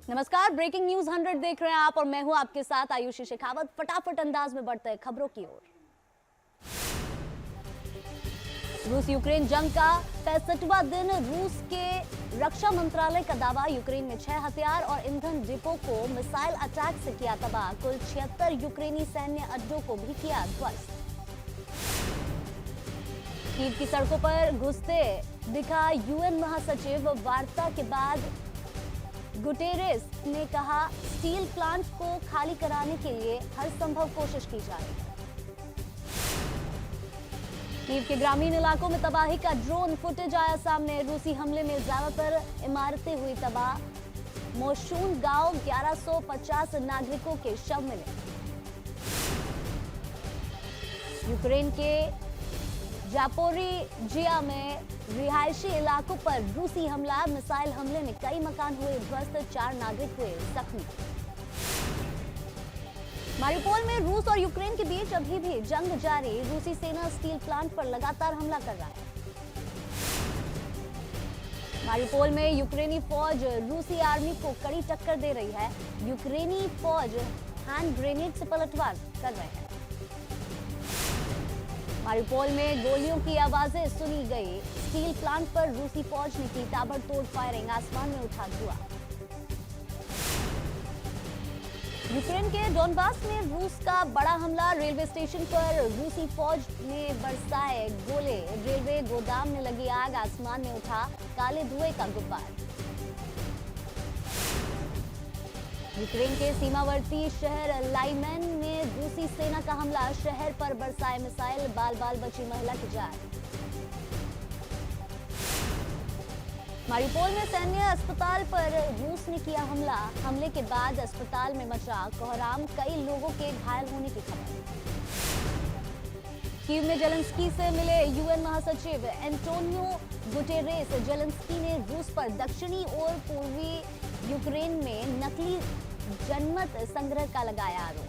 नमस्कार, breaking news 100 देख रहे हैं आप और मैं हूं आपके साथ आयुषी शेखावत। फटाफट अंदाज में बढ़ते हैं खबरों की ओर। रूस यूक्रेन जंग का 65वां दिन। रूस के रक्षा मंत्रालय का दावा, यूक्रेन में 6 हथियार और ईंधन डिपो को मिसाइल अटैक से किया तबाह। कुल 76 यूक्रेनी सैन्य अड्डों को भी किया ध्वस्त। कीव की सड़कों पर घुसते दिखा यूएन महासचिव। वार्ता के बाद गुटेरेस ने कहा, स्टील प्लांट को खाली कराने के लिए हर संभव कोशिश की जा रही है। कीव के ग्रामीण इलाकों में तबाही का ड्रोन फुटेज आया सामने। रूसी हमले में ज्यादातर इमारतें हुई तबाह। मोशून गांव 1150 नागरिकों के शव मिले। यूक्रेन के जापोरिजिया में रिहायशी इलाकों पर रूसी हमला। मिसाइल हमले में कई मकान हुए ध्वस्त, 4 नागरिक हुए जख्मी। मारिउपोल में रूस और यूक्रेन के बीच अभी भी जंग जारी। रूसी सेना स्टील प्लांट पर लगातार हमला कर रहा है। मारिउपोल में यूक्रेनी फौज रूसी आर्मी को कड़ी टक्कर दे रही है। यूक्रेनी फौज हैंड ग्रेनेड से पलटवार कर रहे हैं। मारिउपोल में गोलियों की आवाजें सुनी गई। स्टील प्लांट पर रूसी फौज ने की ताबड़तोड़ फायरिंग। आसमान में उठा धुआं। यूक्रेन के डोनबास में रूस का बड़ा हमला। रेलवे स्टेशन पर रूसी फौज ने बरसाए गोले। रेलवे गोदाम में लगी आग। आसमान में उठा काले धुएं का गुब्बार। यूक्रेन के सीमावर्ती शहर लाइमेन में रूसी सेना का हमला। शहर पर बरसाए मिसाइल। बाल बाल बची महिला की जान। मारिउपोल में सैन्य अस्पताल पर रूस ने किया हमला। हमले के बाद अस्पताल में मचा कोहराम। कई लोगों के घायल होने की खबर। कीव में जेलेंस्की से मिले यूएन महासचिव एंटोनियो गुटेरेस। जेलेंस्की ने रूस पर दक्षिणी और पूर्वी यूक्रेन में नकली जनमत संग्रह का लगाया आरोप।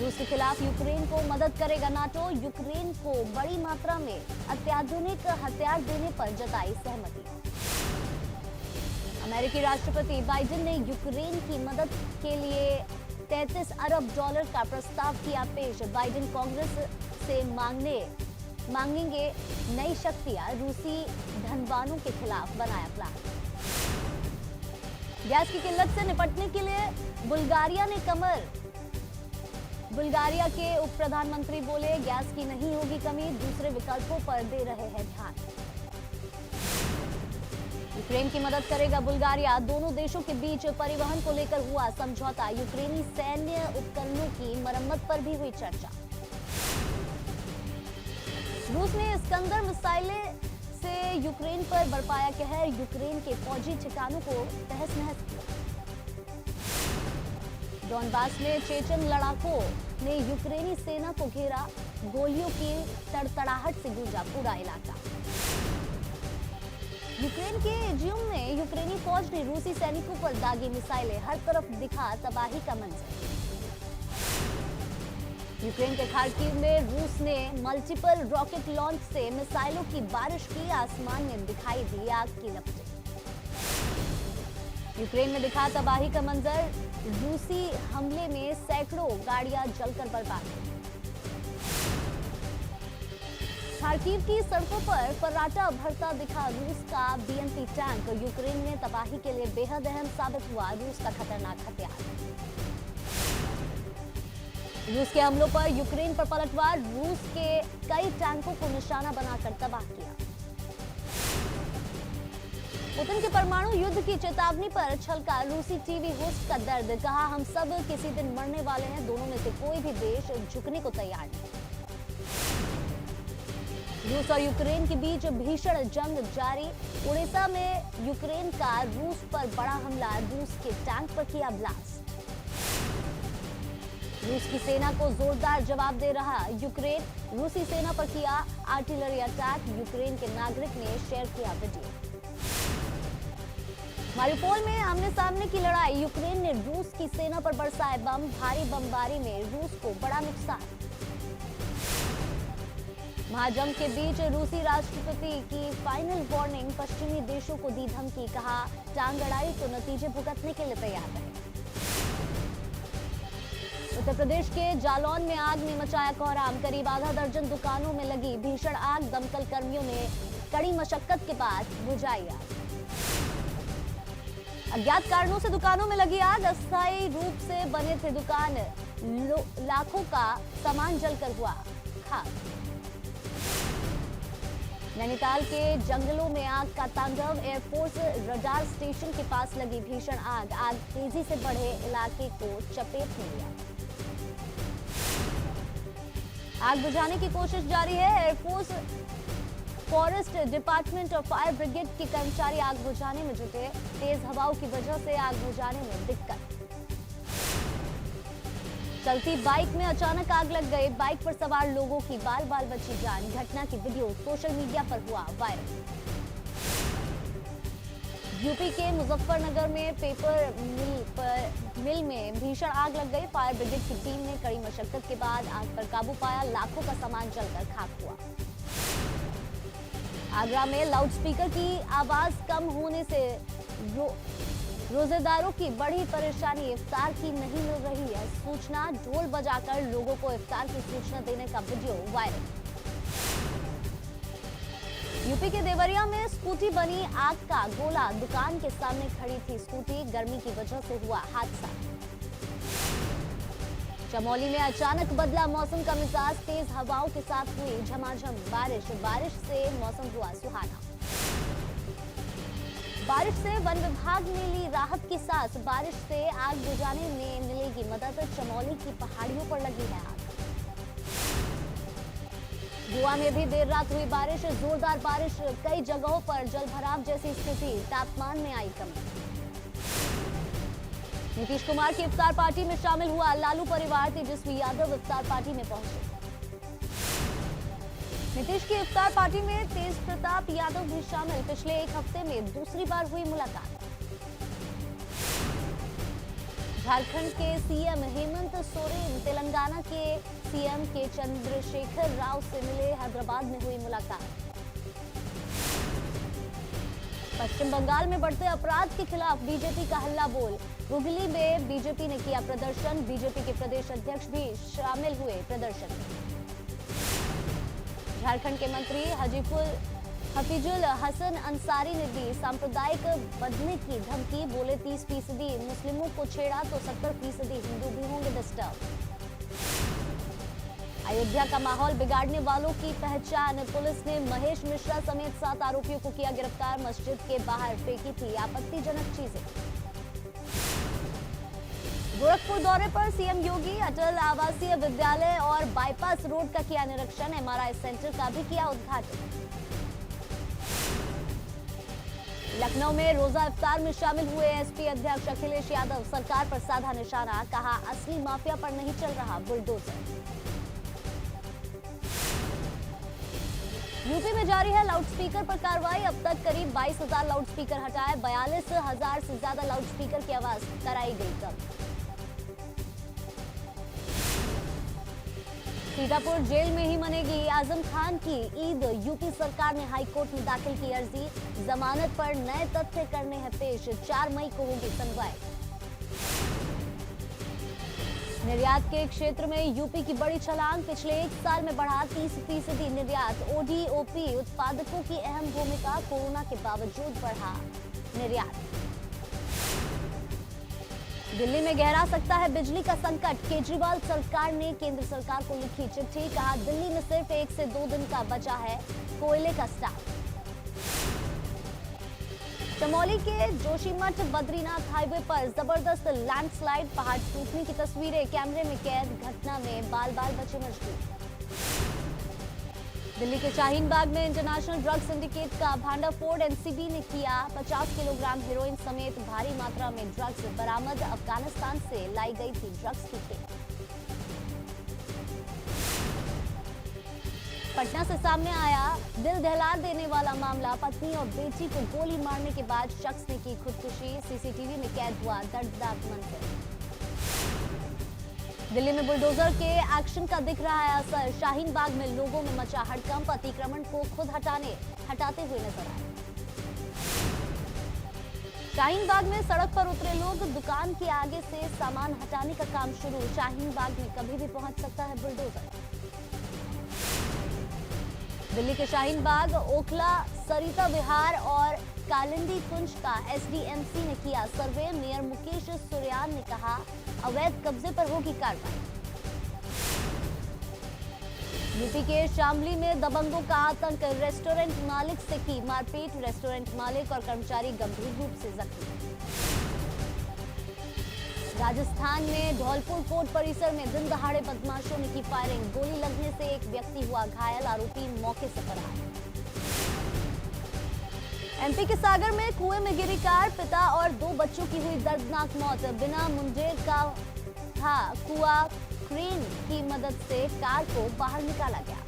रूस के खिलाफ यूक्रेन को मदद करेगा नाटो। यूक्रेन को बड़ी मात्रा में अत्याधुनिक हथियार देने पर जताई सहमति। अमेरिकी राष्ट्रपति बाइडेन ने यूक्रेन की मदद के लिए $33 अरब का प्रस्ताव किया पेश। बाइडेन कांग्रेस से मांगेंगे नई शक्तियां। रूसी धनवानों के खिलाफ बनाया प्लान। गैस की किल्लत से निपटने के लिए बुल्गारिया ने कमर। बुल्गारिया के उप प्रधानमंत्री बोले, गैस की नहीं होगी कमी। दूसरे विकल्पों पर दे रहे हैं ध्यान। यूक्रेन की मदद करेगा बुल्गारिया। दोनों देशों के बीच परिवहन को लेकर हुआ समझौता। यूक्रेनी सैन्य उपकरणों की मरम्मत पर भी हुई चर्चा। रूस ने इस्कंदर मिसाइलें से यूक्रेन पर बरपाया कहर। यूक्रेन के फौजी ठिकानों को तहस नहस किया। डोनबास में चेचन लड़ाकों ने यूक्रेनी सेना को घेरा। गोलियों की तड़तड़ाहट से गूंजा पूरा इलाका। यूक्रेन के इजियम में यूक्रेनी फौज ने रूसी सैनिकों पर दागी मिसाइलें। हर तरफ दिखा तबाही का मंजर। यूक्रेन के खार्किव में रूस ने मल्टीपल रॉकेट लॉन्च से मिसाइलों की बारिश की। आसमान में दिखाई दी आग की लपटें। यूक्रेन में दिखा तबाही का मंजर। रूसी हमले में सैकड़ों गाड़ियां जलकर बर्बाद हुई। खार्किव की सड़कों पर फर्राटा भरता दिखा रूस का बीएमपी टैंक। यूक्रेन में तबाही के लिए बेहद अहम साबित हुआ रूस का खतरनाक हथियार। रूस के हमलों पर यूक्रेन पर पलटवार। रूस के कई टैंकों को निशाना बनाकर तबाह किया। पुतिन के परमाणु युद्ध की चेतावनी पर छलका रूसी टीवी होस्ट का दर्द। कहा, हम सब किसी दिन मरने वाले हैं। दोनों में से कोई भी देश झुकने को तैयार नहीं। रूस और यूक्रेन के बीच भीषण जंग जारी। ओडिशा में यूक्रेन का रूस पर बड़ा हमला। रूस के टैंक पर किया ब्लास्ट। रूस की सेना को जोरदार जवाब दे रहा यूक्रेन। रूसी सेना पर किया आर्टिलरी अटैक। यूक्रेन के नागरिक ने शेयर किया वीडियो। मारिउपोल में आमने सामने की लड़ाई। यूक्रेन ने रूस की सेना पर बरसाए बम। भारी बमबारी में रूस को बड़ा नुकसान। महाजंग के बीच रूसी राष्ट्रपति की फाइनल वार्निंग, पश्चिमी देशों को दी धमकी, कहा टांग अड़ाई तो नतीजे भुगतने के लिए तैयार रहे। उत्तर प्रदेश के जालौन में आग ने मचाया कोहराम, करीब आधा दर्जन दुकानों में लगी भीषण आग, दमकल कर्मियों ने कड़ी मशक्कत के बाद बुझाई आग। अज्ञात कारणों से दुकानों में लगी आग, अस्थायी रूप से बने थे दुकान, लाखों का सामान जलकर हुआ खाक। नैनीताल के जंगलों में आग का तांडव, एयरफोर्स रडार स्टेशन के पास लगी भीषण आग, आग तेजी से बढ़े इलाके को चपेट में लिया। आग बुझाने की कोशिश जारी है, एयरफोर्स, फॉरेस्ट डिपार्टमेंट और फायर ब्रिगेड के कर्मचारी आग बुझाने में जुटे। तेज हवाओं की वजह से आग बुझाने में दिक्कत। चलती बाइक में अचानक आग लग गई, बाइक पर सवार लोगों की बाल बाल बची जान, घटना की वीडियो सोशल मीडिया पर हुआ वायरल। यूपी के मुजफ्फरनगर में पेपर मिल में भीषण आग लग गई, फायर ब्रिगेड की टीम ने कड़ी मशक्कत के बाद आग पर काबू पाया, लाखों का सामान जलकर खाक हुआ। आगरा में लाउडस्पीकर की आवाज कम होने से रोजेदारों की बड़ी परेशानी, इफ्तार की नहीं मिल रही है सूचना, ढोल बजाकर लोगों को इफ्तार की सूचना देने का वीडियो वायरल। यूपी के देवरिया में स्कूटी बनी आग का गोला, दुकान के सामने खड़ी थी स्कूटी, गर्मी की वजह से हुआ हादसा। चमोली में अचानक बदला मौसम का मिजाज, तेज हवाओं के साथ हुई झमाझम बारिश, बारिश से मौसम हुआ सुहाना। बारिश से वन विभाग ने ली राहत की सांस, बारिश से आग बुझाने में मिलेगी मदद, चमोली की पहाड़ियों पर लगी है आग। गोवा में भी देर रात हुई बारिश, जोरदार बारिश, कई जगहों पर जलभराव जैसी स्थिति, तापमान में आई कमी। नीतीश कुमार की इफ्तार पार्टी में शामिल हुआ लालू परिवार, तेजस्वी यादव इफ्तार पार्टी में पहुंचे। नीतीश की इफ्तार पार्टी में तेज प्रताप यादव भी शामिल, पिछले एक हफ्ते में दूसरी बार हुई मुलाकात। झारखंड के सीएम हेमंत सोरेन तेलंगाना के सीएम के चंद्रशेखर राव से मिले, हैदराबाद में हुई मुलाकात। पश्चिम बंगाल में बढ़ते अपराध के खिलाफ बीजेपी का हल्ला बोल, हुगली में बीजेपी ने किया प्रदर्शन, बीजेपी के प्रदेश अध्यक्ष भी शामिल हुए प्रदर्शन में। झारखंड के मंत्री हफीजुल हसन अंसारी ने दी सांप्रदायिक बदलने की धमकी, बोले 30% मुस्लिमों को छेड़ा तो 70% हिंदू भी होंगे डिस्टर्ब। अयोध्या का माहौल बिगाड़ने वालों की पहचान, पुलिस ने महेश मिश्रा समेत 7 आरोपियों को किया गिरफ्तार, मस्जिद के बाहर फेंकी थी आपत्तिजनक चीजें। गोरखपुर दौरे पर सीएम योगी, अटल आवासीय विद्यालय और बाईपास रोड का किया निरीक्षण, एमआरआई सेंटर का भी किया उद्घाटन। लखनऊ में रोजा इफ्तार में शामिल हुए एसपी अध्यक्ष अखिलेश यादव, सरकार पर साधा निशाना, कहा असली माफिया पर नहीं चल रहा बुलडोजर। यूपी में जारी है लाउडस्पीकर पर कार्रवाई, अब तक करीब 22,000 लाउडस्पीकर हटाए, 42,000 से ज्यादा लाउडस्पीकर की आवाज कराई गई कम। सीतापुर जेल में ही मनेगी आजम खान की ईद, यूपी सरकार ने हाईकोर्ट में दाखिल की अर्जी, जमानत पर नए तथ्य करने हैं पेश, 4 मई को होगी सुनवाई। निर्यात के क्षेत्र में यूपी की बड़ी छलांग, पिछले 1 साल में बढ़ा 30% निर्यात, ओडीओपी उत्पादकों की अहम भूमिका, कोरोना के बावजूद बढ़ा निर्यात। दिल्ली में गहरा सकता है बिजली का संकट, केजरीवाल सरकार ने केंद्र सरकार को लिखी चिट्ठी, कहा दिल्ली में सिर्फ 1 से 2 दिन का बचा है कोयले का स्टॉक। चमोली के जोशीमठ बद्रीनाथ हाईवे पर जबरदस्त लैंडस्लाइड, पहाड़ टूटने की तस्वीरें कैमरे में कैद, घटना में बाल बाल बचे मजदूर। दिल्ली के शाहीन बाग में इंटरनेशनल ड्रग सिंडिकेट का भांडाफोड़, एनसीबी ने किया, 50 किलोग्राम हेरोइन समेत भारी मात्रा में ड्रग्स बरामद, अफगानिस्तान से लाई गई थी ड्रग्स की खेप। पटना से सामने आया दिल दहला देने वाला मामला, पत्नी और बेटी को गोली मारने के बाद शख्स ने की खुदकुशी, सीसीटीवी में कैद हुआ दर्दनाक मंजर। दिल्ली में बुलडोजर के एक्शन का दिख रहा है असर। शाहीन बाग में लोगों में मचा हड़कंप, अतिक्रमण को खुद हटाते हुए नजर आए। शाहीन बाग में सड़क पर उतरे लोग, दुकान के आगे से सामान हटाने का काम शुरू। शाहीन बाग में कभी भी पहुंच सकता है बुलडोजर। दिल्ली के शाहीन बाग, ओखला, सरिता विहार और कालिंदी कुंज का एसडीएमसी ने किया सर्वे। मेयर मुकेश सुरयान ने कहा, अवैध कब्जे पर होगी कार्रवाई। यूपी के शामली में दबंगों का आतंक, रेस्टोरेंट मालिक से की मारपीट। रेस्टोरेंट मालिक और कर्मचारी गंभीर रूप से जख्मी। राजस्थान में धौलपुर कोर्ट परिसर में दिन दहाड़े बदमाशों ने की फायरिंग। गोली लगने से एक व्यक्ति हुआ घायल, आरोपी मौके से फरार। एमपी के सागर में कुएं में गिरी कार, पिता और 2 बच्चों की हुई दर्दनाक मौत। बिना मुंडेर का था कुआं, क्रेन की मदद से कार को बाहर निकाला गया।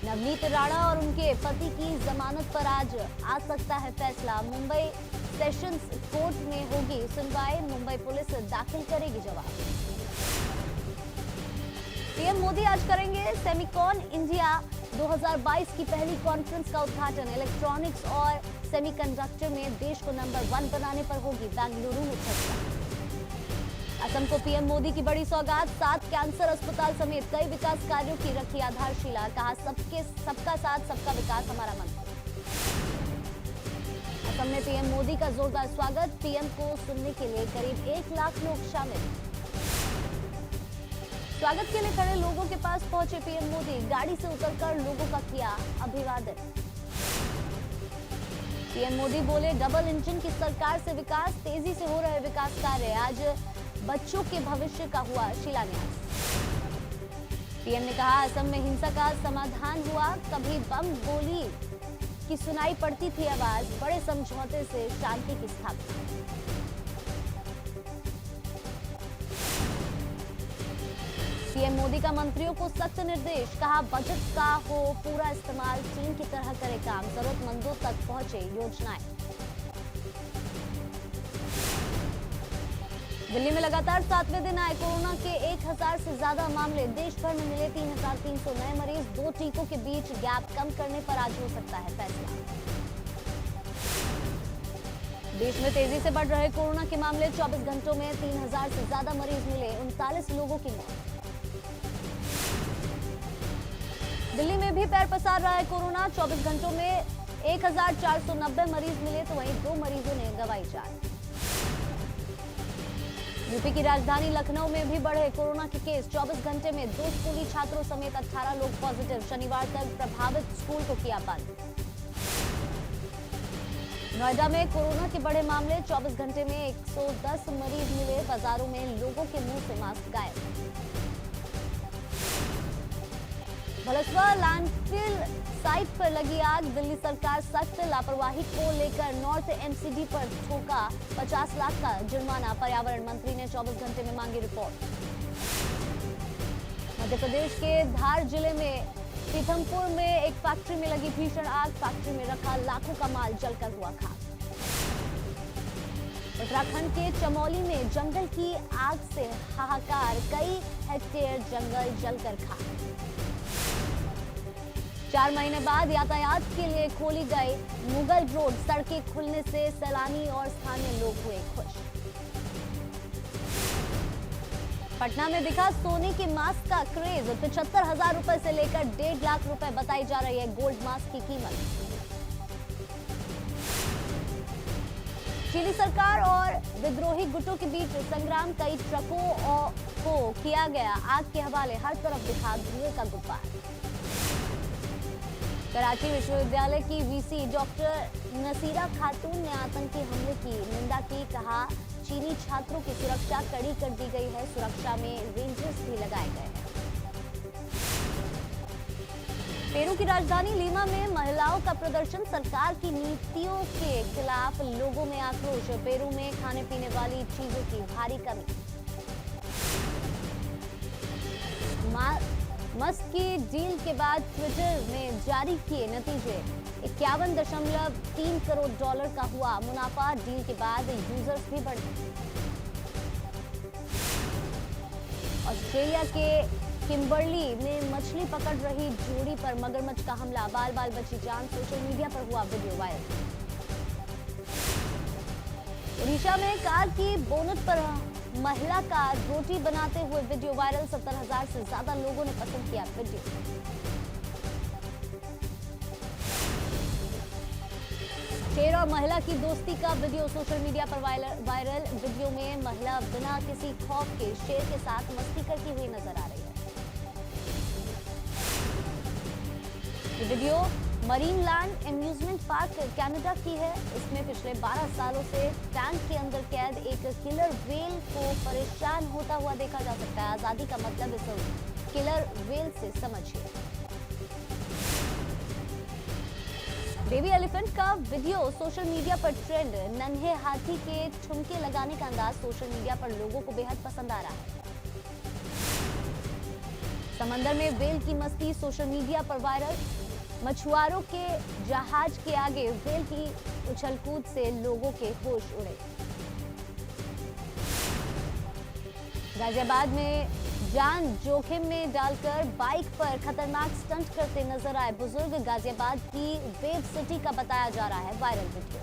नवनीत राणा और उनके पति की जमानत पर आज आ सकता है फैसला। मुंबई सेशंस कोर्ट में होगी सुनवाई। मुंबई पुलिस दाखिल करेगी जवाब। पीएम मोदी आज करेंगे सेमिकॉन इंडिया 2022 की पहली कॉन्फ्रेंस का उद्घाटन। इलेक्ट्रॉनिक्स और सेमीकंडक्टर में देश को नंबर 1 बनाने पर होगी बेंगलुरु में चर्चा। असम को पीएम मोदी की बड़ी सौगात, 7 कैंसर अस्पताल समेत कई विकास कार्यों की रखी आधारशिला। कहा, सबका साथ सबका विकास हमारा मंत्र। असम में पीएम मोदी का जोरदार स्वागत, पीएम को सुनने के लिए करीब 1 लाख लोग शामिल। स्वागत के लिए खड़े लोगों के पास पहुंचे पीएम मोदी, गाड़ी से उतरकर लोगों का किया अभिवादन। पीएम मोदी बोले, डबल इंजन की सरकार से विकास, तेजी से हो रहे विकास कार्य। आज बच्चों के भविष्य का हुआ शिलान्यास। पीएम ने कहा, असम में हिंसा का समाधान हुआ, कभी बम गोली की सुनाई पड़ती थी आवाज, बड़े समझौते से शांति की स्थापना। पीएम मोदी का मंत्रियों को सख्त निर्देश, कहा बजट का हो पूरा इस्तेमाल, चीन की तरह करे काम, जरूरतमंदों तक पहुंचे योजनाएं। दिल्ली में लगातार 7वें दिन आए कोरोना के 1000 से ज्यादा मामले। देश भर में मिले 3300 नए मरीज। 2 टीकों के बीच गैप कम करने पर आज हो सकता है फैसला। देश में तेजी से बढ़ रहे कोरोना के मामले। 24 घंटों में 3000 से ज्यादा मरीज मिले, 39 लोगों की मौत। दिल्ली में भी पैर पसार रहा है कोरोना। 24 घंटों में 1490 मरीज मिले, तो वहीं 2 मरीजों ने गंवाई जान। यूपी की राजधानी लखनऊ में भी बढ़े कोरोना के केस। 24 घंटे में 2 स्कूली छात्रों समेत 18 लोग पॉजिटिव। शनिवार तक प्रभावित स्कूल को किया बंद। नोएडा में कोरोना के बड़े मामले। 24 घंटे में 110 मरीज मिले। बाजारों में लोगों के मुंह से मास्क गायब। भलसवा लैंडफिल साइट पर लगी आग। दिल्ली सरकार सख्त, लापरवाही को लेकर नॉर्थ एमसीडी पर ठोका 50 लाख का जुर्माना। पर्यावरण मंत्री ने 24 घंटे में मांगी रिपोर्ट। मध्य प्रदेश के धार जिले में पीथमपुर में एक फैक्ट्री में लगी भीषण आग। फैक्ट्री में रखा लाखों का माल जलकर हुआ खाक। उत्तराखंड के चमोली में जंगल की आग से हाहाकार, कई हेक्टेयर जंगल जलकर खाक। 4 महीने बाद यातायात के लिए खोली गई मुगल रोड। सड़कें खुलने से सैलानी और स्थानीय लोग हुए खुश। पटना में दिखा सोने के मास्क का क्रेज। 75,000 रुपए से लेकर 1.5 लाख रुपए बताई जा रही है गोल्ड मास्क की कीमत। चिली सरकार और विद्रोही गुटों के बीच संग्राम। कई ट्रकों को किया गया आग के हवाले। हर तरफ दिखा धुएं का गुब्बार। कराची विश्वविद्यालय की वीसी डॉक्टर नसीरा खातून ने आतंकी हमले की निंदा की। कहा, चीनी छात्रों की सुरक्षा कड़ी कर दी गई है। सुरक्षा में रेंजर्स भी लगाए गए हैं। पेरू की राजधानी लीमा में महिलाओं का प्रदर्शन। सरकार की नीतियों के खिलाफ लोगों में आक्रोश। पेरू में खाने पीने वाली चीजों की भारी कमी। मस्क की डील के बाद ट्विटर ने जारी किए नतीजे। 51.3 करोड़ डॉलर का हुआ मुनाफा। डील के बाद यूजर्स भी बढ़े। ऑस्ट्रेलिया के किम्बर्ली में मछली पकड़ रही जोड़ी पर मगरमच्छ का हमला, बाल बाल बची जान, सोशल मीडिया पर हुआ वीडियो वायरल। ओडिशा में कार की बोनट पर महिला का रोटी बनाते हुए वीडियो वायरल, 70,000 से ज्यादा लोगों ने पसंद किया वीडियो। शेर और महिला की दोस्ती का वीडियो सोशल मीडिया पर वायरल। वीडियो में महिला बिना किसी खौफ के शेर के साथ मस्ती करती हुई नजर आ रही है। ये video marine land amusement park Canada की है। इसमें पिछले 12 सालों से टैंक के अंदर कैद एक किलर व्हेल को परेशान होता हुआ देखा जा सकता है। आजादी का मतलब इस किलर व्हेल से समझिए। बेबी एलिफेंट का वीडियो सोशल मीडिया पर ट्रेंड। नन्हे हाथी के ठुमके लगाने का अंदाज सोशल मीडिया पर लोगों को बेहद पसंद आ रहा है। समंदर में व्हेल की मस्ती सोशल मीडिया पर वायरल। मछुआरों के जहाज के आगे व्हेल की उछलकूद से लोगों के होश उड़े। गाजियाबाद में जान जोखिम में डालकर बाइक पर खतरनाक स्टंट करते नजर आए बुजुर्ग। गाजियाबाद की वेब सिटी का बताया जा रहा है वायरल वीडियो।